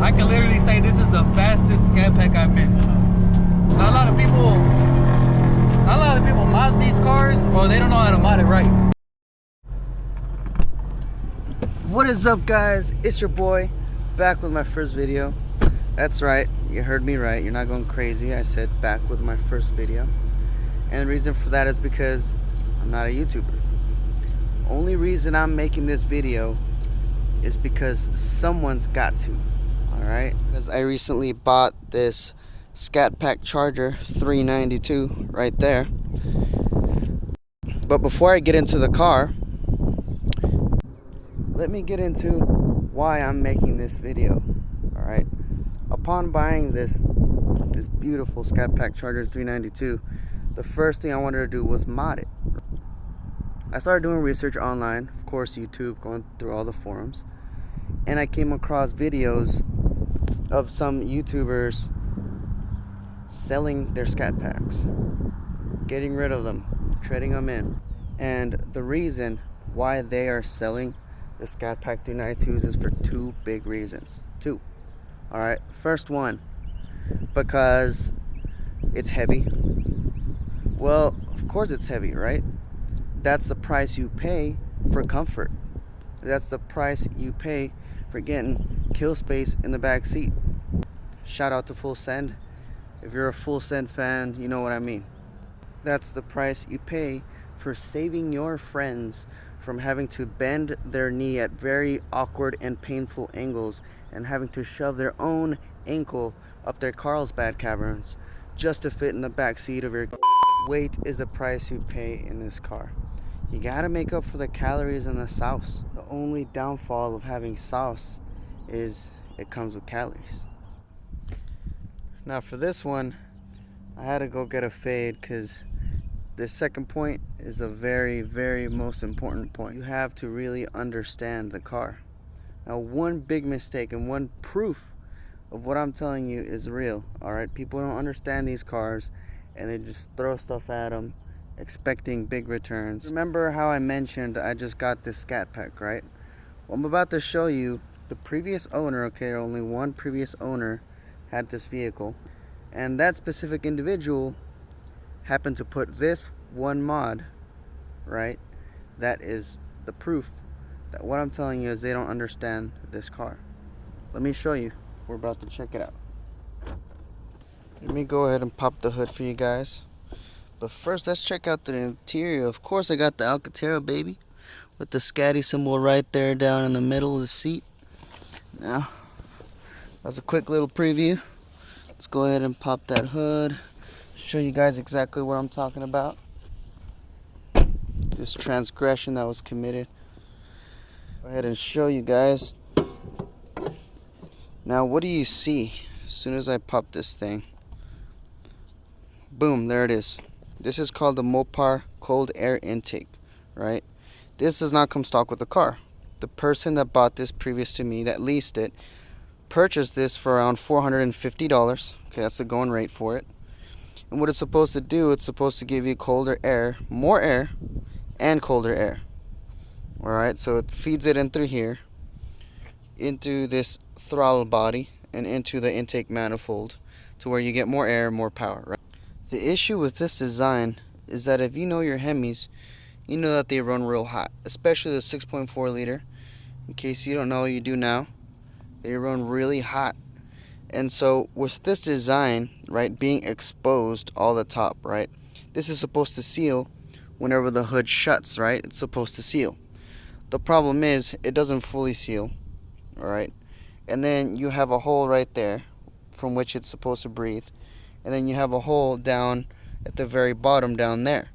I can literally say this is the fastest Scat Pack I've been. Not a lot of people mod these cars, or they don't know how to mod it right. What is up, guys? It's your boy, back with my first video. That's right, you heard me right. You're not going crazy. I said back with my first video. And the reason for that is because I'm not a YouTuber. Only reason I'm making this video is because someone's got to. Alright? Because I recently bought this Scat Pack Charger 392 right there. But before I get into the car, let me get into why I'm making this video. Alright? Upon buying this beautiful Scat Pack Charger 392, the first thing I wanted to do was mod it. I started doing research online, of course YouTube, going through all the forums, and I came across videos of some YouTubers selling their Scat Packs, getting rid of them, trading them in. And the reason why they are selling the Scat Pack 392s is for two big reasons. Two. Alright, first one, because it's heavy. Well, of course it's heavy, right? That's the price you pay for comfort. That's the price you pay for getting kill space in the back seat. Shout out to Full Send. If you're a Full Send fan, you know what I mean. That's the price you pay for saving your friends from having to bend their knee at very awkward and painful angles and having to shove their own ankle up their Carlsbad caverns just to fit in the back seat of your. Weight is the price you pay in this car. You gotta make up for the calories and the sauce. The only downfall of having sauce is it comes with calories. Now for this one, I had to go get a fade because the second point is the very, very most important point. You have to really understand the car. Now, one big mistake and one proof of what I'm telling you is real. Alright, people don't understand these cars and they just throw stuff at them expecting big returns. Remember how I mentioned I just got this Scat Pack, right? Well, I'm about to show you the previous owner. Okay, only one previous owner had this vehicle, and that specific individual happened to put this one mod, right? That is the proof that what I'm telling you is they don't understand this car. Let me show you. We're about to check it out. Let me go ahead and pop the hood for you guys. But first, let's check out the interior. Of course, I got the Alcantara, baby, with the Scatty symbol right there down in the middle of the seat. Now, that's a quick little preview. Let's go ahead and pop that hood. Show you guys exactly what I'm talking about. This transgression that was committed. Go ahead and show you guys. Now, what do you see as soon as I pop this thing? Boom, there it is. This is called the Mopar cold air intake, right? This does not come stock with the car. The person that bought this previous to me, that leased it, purchased this for around $450. Okay, that's the going rate for it. And what it's supposed to do, it's supposed to give you colder air, more air, and colder air. Alright, so it feeds it in through here, into this throttle body, and into the intake manifold, to where you get more air, more power, right? The issue with this design is that if you know your Hemis, you know that they run real hot, especially the 6.4 liter. In case you don't know, you do now. They run really hot. And so with this design, right, being exposed all the top, right, this is supposed to seal whenever the hood shuts, right? It's supposed to seal. The problem is it doesn't fully seal, all right? And then you have a hole right there from which it's supposed to breathe. And then you have a hole down at the very bottom down there.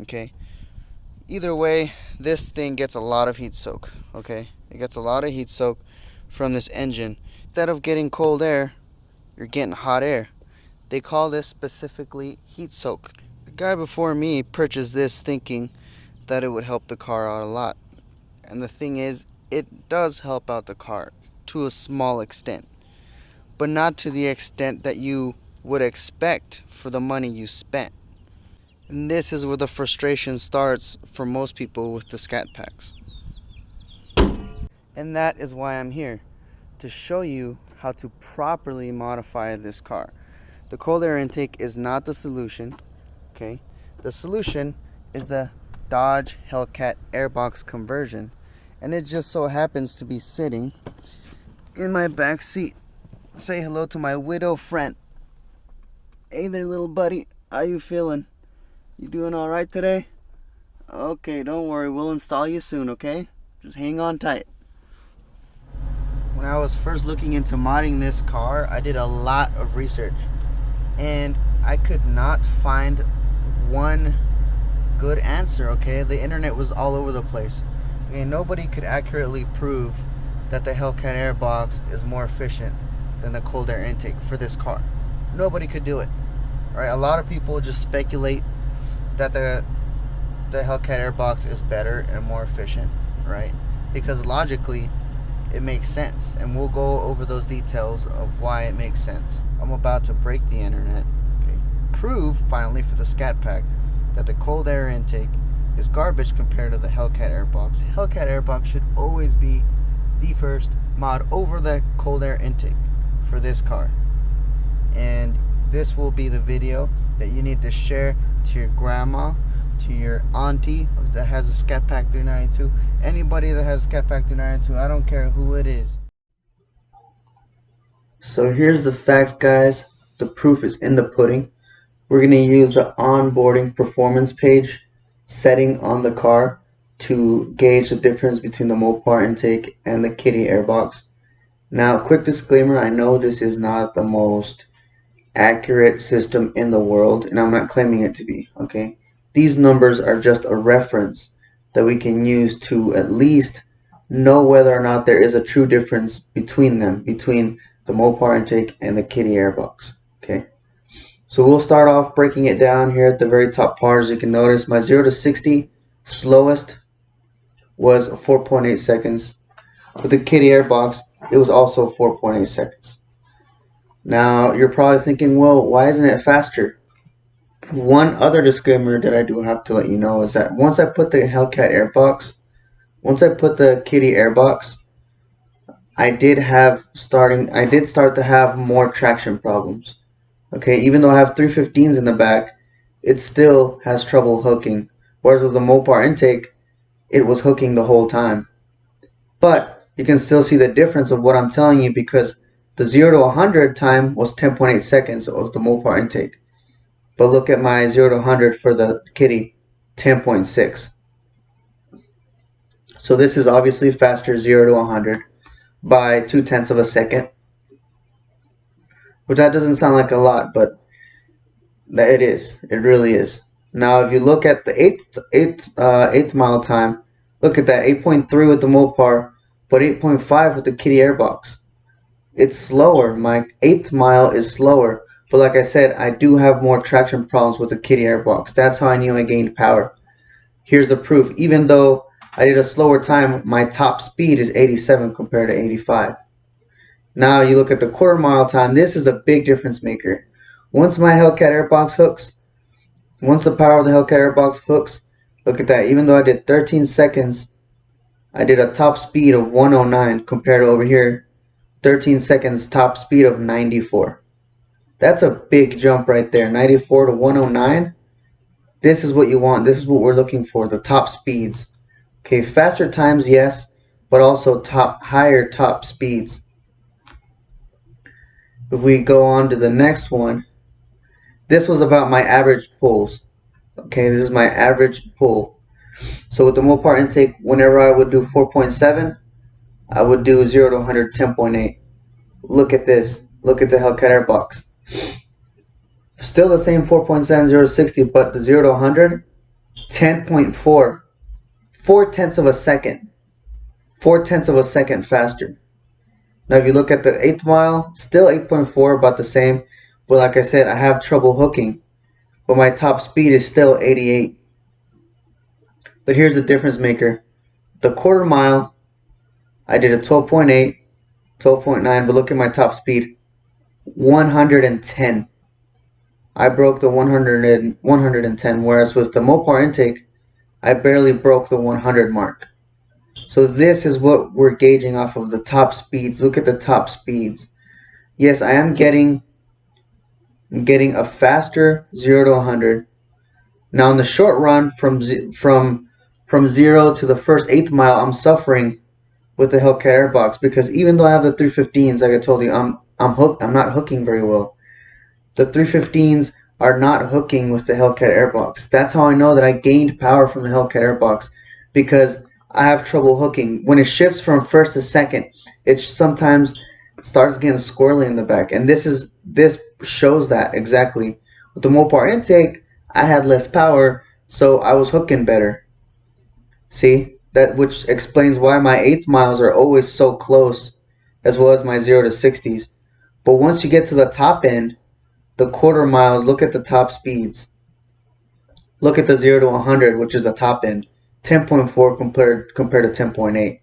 Okay? Either way, this thing gets a lot of heat soak. Okay? It gets a lot of heat soak from this engine. Instead of getting cold air, you're getting hot air. They call this specifically heat soak. The guy before me purchased this thinking that it would help the car out a lot. And the thing is, it does help out the car to a small extent. But not to the extent that you would expect for the money you spent. And this is where the frustration starts for most people with the Scat Packs. And that is why I'm here, to show you how to properly modify this car. The cold air intake is not the solution, okay? The solution is the Dodge Hellcat Airbox Conversion, and it just so happens to be sitting in my back seat. Say hello to my widow friend. Hey there, little buddy. How you feeling? You doing all right today? Okay, don't worry. We'll install you soon, okay? Just hang on tight. When I was first looking into modding this car, I did a lot of research, and I could not find one good answer, okay? The internet was all over the place, and nobody could accurately prove that the Hellcat Airbox is more efficient than the cold air intake for this car. Nobody could do it, right? A lot of people just speculate that the Hellcat Airbox is better and more efficient, right? Because logically it makes sense, and we'll go over those details of why it makes sense. I'm about to break the internet, okay? Prove finally for the Scat Pack that the cold air intake is garbage compared to the Hellcat Airbox. Hellcat Airbox should always be the first mod over the cold air intake for this car. And this will be the video that you need to share to your grandma, to your auntie that has a Scat Pack 392, anybody that has Scat Pack 392, I don't care who it is. So here's the facts, guys. The proof is in the pudding. We're going to use the onboarding performance page setting on the car to gauge the difference between the Mopar intake and the Kitty Airbox. Now, quick disclaimer, I know this is not the most accurate system in the world, and I'm not claiming it to be, okay? These numbers are just a reference that we can use to at least know whether or not there is a true difference between them, between the Mopar intake and the Kitty Airbox, okay? So we'll start off breaking it down here at the very top part. As you can notice, my 0 to 60 slowest was 4.8 seconds. With the Kitty Airbox, it was also 4.8 seconds. Now, you're probably thinking, well, why isn't it faster? One other disclaimer that I do have to let you know is that once I put the Hellcat Airbox, once I put the Kitty Airbox, I did start to have more traction problems. Okay, even though I have 315s in the back, it still has trouble hooking. Whereas with the Mopar intake, it was hooking the whole time. But you can still see the difference of what I'm telling you, because the 0 to 100 time was 10.8 seconds of the Mopar intake. But look at my 0 to 100 for the Kitty, 10.6. So this is obviously faster 0 to 100 by 0.2 of a second. Which that doesn't sound like a lot, but it is. It really is. Now if you look at the eighth mile time, look at that, 8.3 with the Mopar, but 8.5 with the Kitty Airbox. It's slower. My 8th mile is slower. But like I said, I do have more traction problems with the Kitty Airbox. That's how I knew I gained power. Here's the proof. Even though I did a slower time, my top speed is 87 compared to 85. Now you look at the quarter mile time. This is the big difference maker. Once my Hellcat Airbox hooks, once the power of the Hellcat Airbox hooks, look at that. Even though I did 13 seconds, I did a top speed of 109 compared to over here, 13 seconds top speed of 94. That's a big jump right there, 94 to 109. This is what you want. This is what we're looking for, the top speeds. Okay, faster times, yes, but also higher top speeds. If we go on to the next one, this was about my average pulls. Okay, this is my average pull. So with the Mopar intake, whenever I would do 4.7, I would do 0 to 100, 10.8. Look at this. Look at the Hellcat Airbox. Still the same 4.7, 0 to 60, but the 0 to 100, 10.4. 4/10 of a second. 4/10 of a second faster. Now if you look at the 8th mile, still 8.4, about the same. But like I said, I have trouble hooking. But my top speed is still 88. But here's the difference maker. The quarter mile, I did a 12.8, 12.9, but look at my top speed. 110. I broke the 110, whereas with the Mopar intake, I barely broke the 100 mark. So this is what we're gauging off of the top speeds. Look at the top speeds. Yes, I am getting a faster 0 to 100. Now in the short run, from 0 to the first eighth mile, I'm suffering with the Hellcat Airbox, because even though I have the 315s, like I told you, I'm hooked. I'm not hooking very well. The 315s are not hooking with the Hellcat Airbox. That's how I know that I gained power from the Hellcat Airbox, because I have trouble hooking. When it shifts from first to second, it sometimes starts getting squirrely in the back, and this shows that exactly. With the Mopar intake, I had less power, so I was hooking better. See, that which explains why my eighth miles are always so close, as well as my 0 to 60s. But once you get to the top end, the quarter miles, look at the top speeds. Look at the 0 to 100, which is the top end. 10.4 compared to 10.8.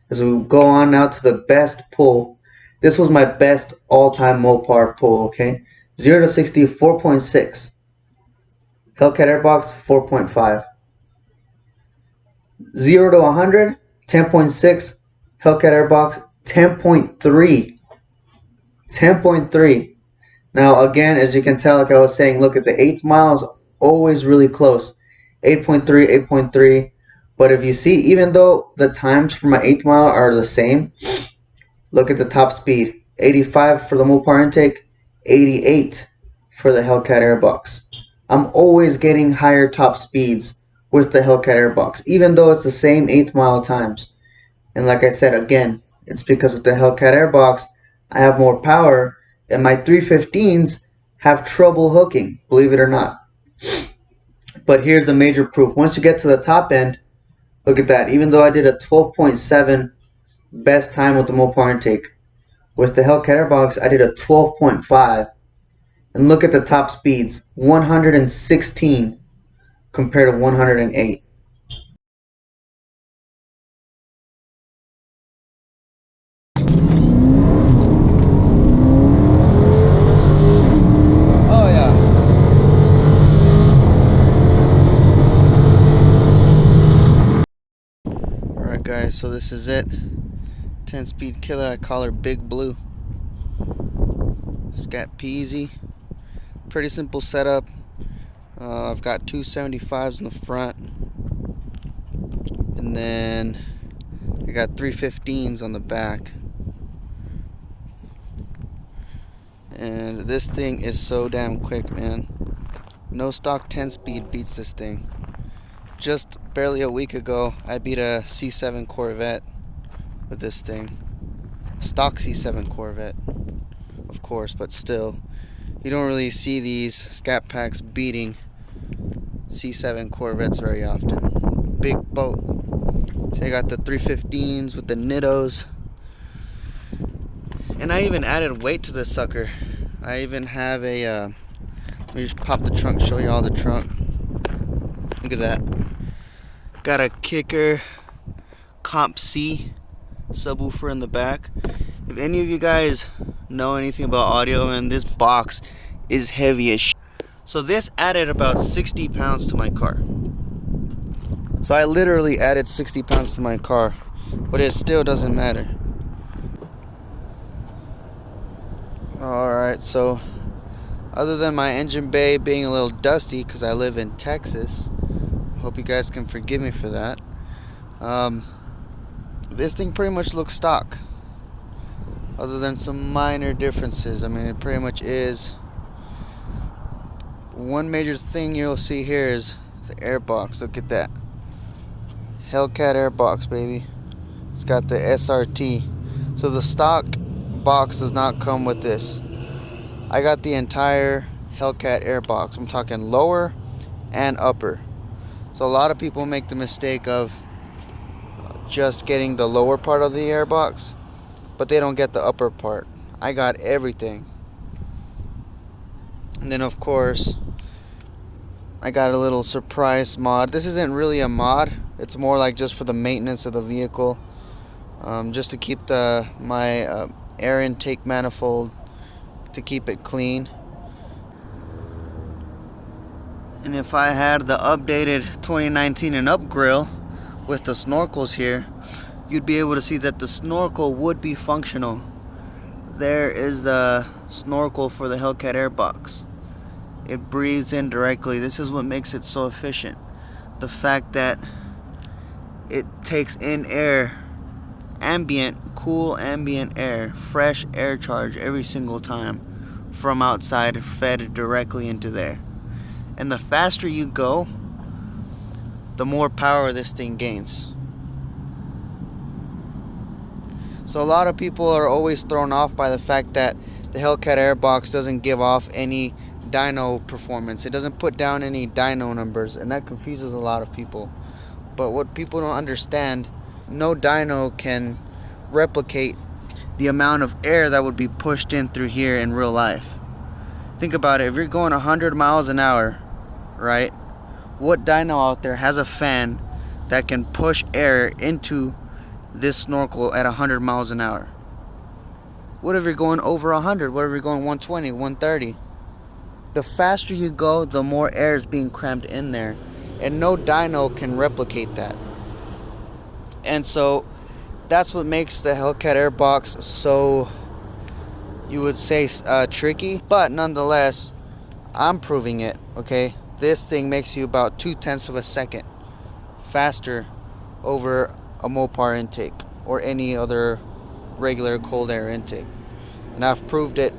As we go on now to the best pull. This was my best all-time Mopar pull, okay? 0 to 60, 4.6. Hellcat Airbox, 4.5. 0 to 100, 10.6. Hellcat Airbox, 10.3. 10.3. Now again, as you can tell, like I was saying, look at the eighth miles, always really close. 8.3, 8.3. But if you see, even though the times for my eighth mile are the same, look at the top speed. 85 for the Mopar intake, 88 for the Hellcat Airbox. I'm always getting higher top speeds with the Hellcat Airbox, even though it's the same eighth mile times. And like I said, again, it's because with the Hellcat Airbox, I have more power, and my 315s have trouble hooking, believe it or not. But here's the major proof. Once you get to the top end, look at that. Even though I did a 12.7 best time with the Mopar intake, with the Hellcat Airbox, I did a 12.5. And look at the top speeds, 116 compared to 108. Oh yeah. Alright guys, so this is it. 10-speed killer, I call her Big Blue. Scat peasy. Pretty simple setup. I've got two 75s in the front, and then I got 315s on the back. And this thing is so damn quick, man. No stock 10-speed beats this thing. Just barely a week ago, I beat a C7 Corvette with this thing. Stock C7 Corvette, of course, but still. You don't really see these Scat Packs beating C7 Corvettes very often. Big boat. So I got the 315s with the Nittos. And I even added weight to this sucker. I even have a, let me just pop the trunk, show you all the trunk. Look at that. Got a Kicker Comp C subwoofer in the back. If any of you guys know anything about audio, and this box is heavy as shit. So this added about 60 pounds to my car. So I literally added 60 pounds to my car, but it still doesn't matter. Alright, so other than my engine bay being a little dusty because I live in Texas, hope you guys can forgive me for that. This thing pretty much looks stock, other than some minor differences. I mean, it pretty much is. One major thing you'll see here is the airbox. Look at that. Hellcat Airbox, baby. It's got the SRT. So the stock box does not come with this. I got the entire Hellcat Airbox. I'm talking lower and upper. So a lot of people make the mistake of just getting the lower part of the airbox, but they don't get the upper part. I got everything. And then of course I got a little surprise mod. This isn't really a mod, it's more like just for the maintenance of the vehicle, just to keep my air intake manifold, to keep it clean. And if I had the updated 2019 and up grill, with the snorkels here, you'd be able to see that the snorkel would be functional. There is the snorkel for the Hellcat Airbox. It breathes in directly. This is what makes it so efficient. The fact that it takes in air, ambient, cool ambient air, fresh air charge every single time from outside, fed directly into there. And the faster you go, the more power this thing gains. So a lot of people are always thrown off by the fact that the Hellcat Airbox doesn't give off any dyno performance. It doesn't put down any dyno numbers, and that confuses a lot of people. But what people don't understand, no dyno can replicate the amount of air that would be pushed in through here in real life. Think about it. If you're going 100 miles an hour, right? What dyno out there has a fan that can push air into this snorkel at 100 miles an hour? What if you're going over 100? What if you're going 120, 130? The faster you go, the more air is being crammed in there, and no dyno can replicate that. And so that's what makes the Hellcat Airbox so, you would say, tricky. But nonetheless, I'm proving it, okay? This thing makes you about 0.2 of a second faster over a Mopar intake or any other regular cold air intake. And I've proved it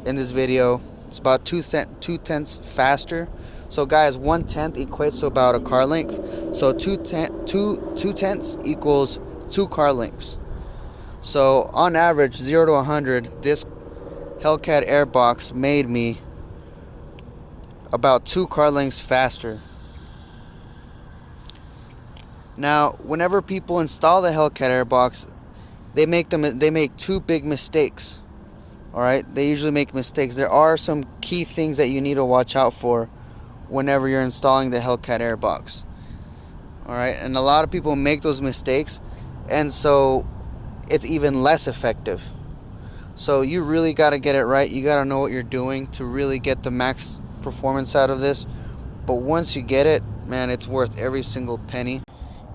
in this video. It's about 0.2 faster. So guys, 1/10 equates to about a car length. So 2/10 equals 2 car lengths. So on average, 0 to 100, this Hellcat Airbox made me about 2 car lengths faster. Now, whenever people install the Hellcat Airbox, they make 2 big mistakes. All right, they usually make mistakes. There are some key things that you need to watch out for whenever you're installing the Hellcat Airbox. All right, and a lot of people make those mistakes, and so it's even less effective. So you really got to get it right. You got to know what you're doing to really get the max performance out of this. But once you get it, man, it's worth every single penny.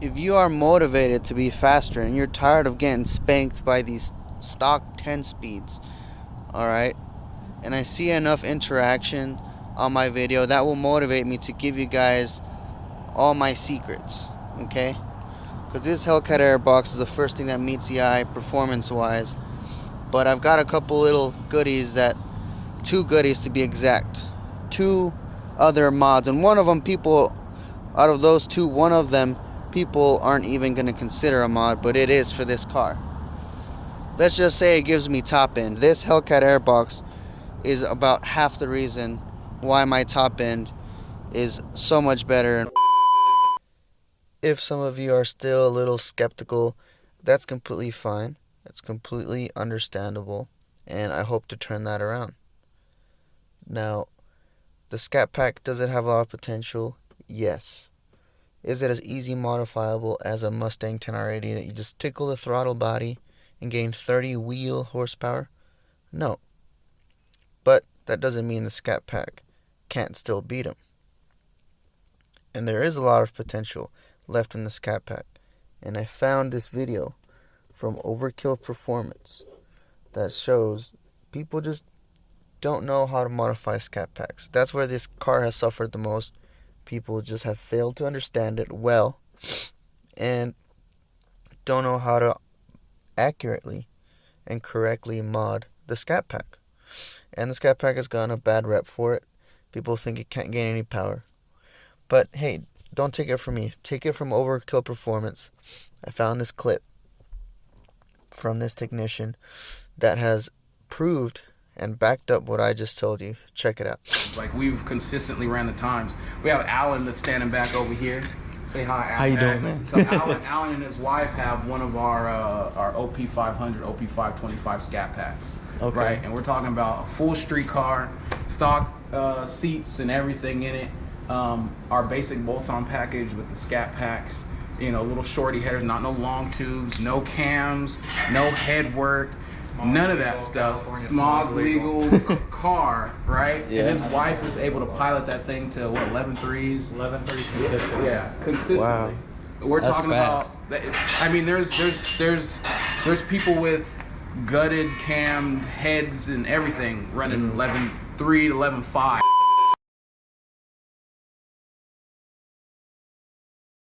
If you are motivated to be faster and you're tired of getting spanked by these stock 10 speeds, all right, and I see enough interaction on my video, that will motivate me to give you guys all my secrets, okay? Because this Hellcat Airbox is the first thing that meets the eye performance wise, but I've got a couple little goodies, 2 goodies to be exact, 2 other mods, and one of them, people out of those 2, one of them people aren't even going to consider a mod, but it is for this car. Let's just say it gives me top end. This Hellcat Airbox is about half the reason why my top end is so much better. If some of you are still a little skeptical, that's completely fine. That's completely understandable, and I hope to turn that around. Now, the Scat Pack, does it have a lot of potential? Yes. Is it as easy modifiable as a Mustang 10R80 that you just tickle the throttle body and gain 30 wheel horsepower? No. But that doesn't mean the Scat Pack can't still beat them. And there is a lot of potential left in the Scat Pack. And I found this video from Overkill Performance that shows people just don't know how to modify Scat Packs. That's where this car has suffered the most. People just have failed to understand it well and don't know how to accurately and correctly mod the Scat Pack. And the Scat Pack has gotten a bad rep for it. People think it can't gain any power. But hey, don't take it from me. Take it from Overkill Performance. I found this clip from this technician that has proved and backed up what I just told you. Check it out. Like, we've consistently ran the times. We have Alan that's standing back over here. Say hi, Alan. How you doing, man? So Alan and his wife have one of our OP500, OP525 Scat Packs. Okay. Right, and we're talking about a full street car, stock seats and everything in it. Our basic bolt-on package with the Scat Packs. You know, little shorty headers, not no long tubes, no cams, no head work. None of that stuff. Smog legal car, right? Yeah. And his wife is able to pilot that thing to what, 11.3s? 11.3 consistently. Yeah, consistently. Wow. We're That's talking fast. about. I mean, there's people with gutted, cammed heads and everything running 11.3 to 11.5.